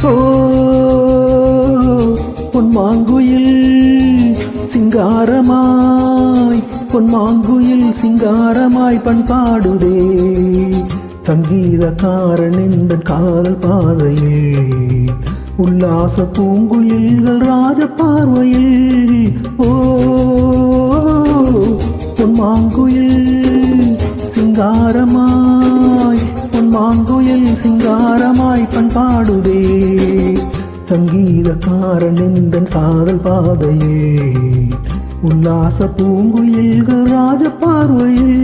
ஓ பொன்மாங்குயில் சிங்காரமாய் பொன்மாங்குயில் சிங்காரமாய் பண்பாடுதே சங்கீதக்காரன் இந்த காதல் பாதையில் உல்லாச பூங்குயில்கள் ராஜ பார்வையில் ஓ பொன்மாங்குயில் சிங்காரமாய் பொன்மாங்குயில் சிங்காரமாய் பண்பாடுதே சங்கீதக்காரன் இந்த காதல் பாதையே உல்லாச பூங்குயில்கள் ராஜ பார்வையில்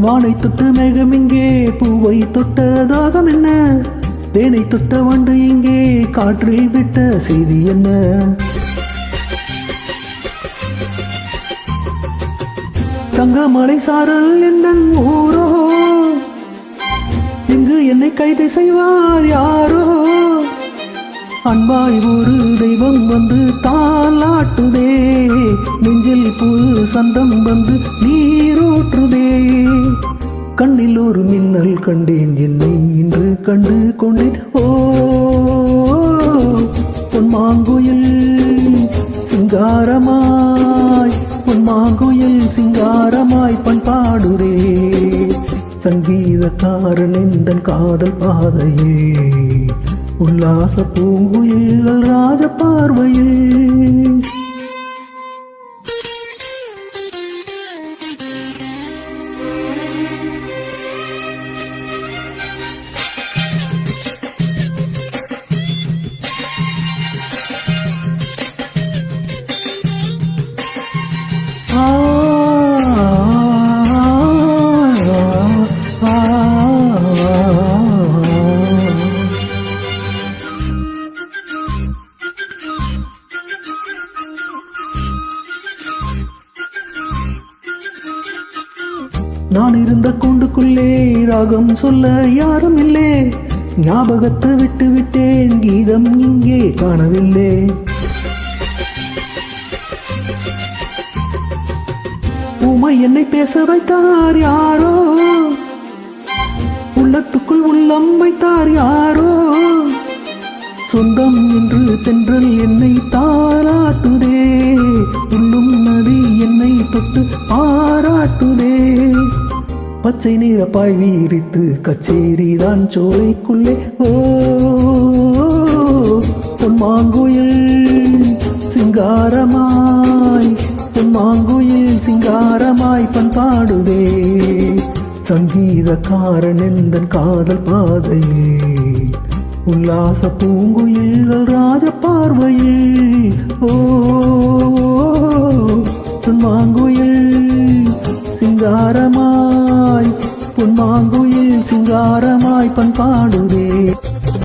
வானை தொட்ட மேகம் இங்கே பூவை தொட்ட தாகம் என்ன தேனை தொட்ட வண்டு இங்கே காற்றில் விட்ட செய்தி என்ன தங்கமலை சாரல் எந்த ஊரோ இங்கு என்னை கைது செய்வார் யாரோ அன்பாய் ஒரு தெய்வம் வந்து தாலாட்டுதே நெஞ்சில் புது சந்தம் வந்து நீரூற்றுதே கண்ணில் ஒரு மின்னல் கண்டேன் என்னை இன்று கண்டு கொண்டேன் ஓ பொன்மாங்குயில் சிங்காரமாய் பொன்மாங்குயில் சிங்காரமாய் பண்பாடுதே சங்கீதக்காரன் இந்த காதல் பாதையே உல்லாச பூங்குயில்கள் ராஜ பார்வையில் நான் இருந்த கூண்டுக்குள்ளே ராகம் சொல்ல யாரும் இல்லை ஞாபகத்தை விட்டு விட்டேன் கீதம் இங்கே காணவில்லை உமை என்னை பேச வைத்தார் யாரோ உள்ளத்துக்குள் உள்ளம் வைத்தார் யாரோ சொந்தம் என்று தென்றல் என்னை தாராட்டுதே உள்ளும் நதி என்னை தொட்டு பாராட்டுதே பச்சை நிற பாய் வீரித்து கச்சேரிதான் சோலைக்குள்ளே ஓ பொன்மாங்குயில் சிங்காரமாய் பொன்மாங்குயில் சிங்காரமாய் பண்பாடுதே சங்கீதக்காரன் இந்த காதல் பாதையே உல்லாச பூங்குயில்கள் ராஜ பார்வையில் ஓ பொன்மாங்குயில் சிங்காரமாய் பொன்மாங்குயில் சிங்காரமாய் பண்பாடுதே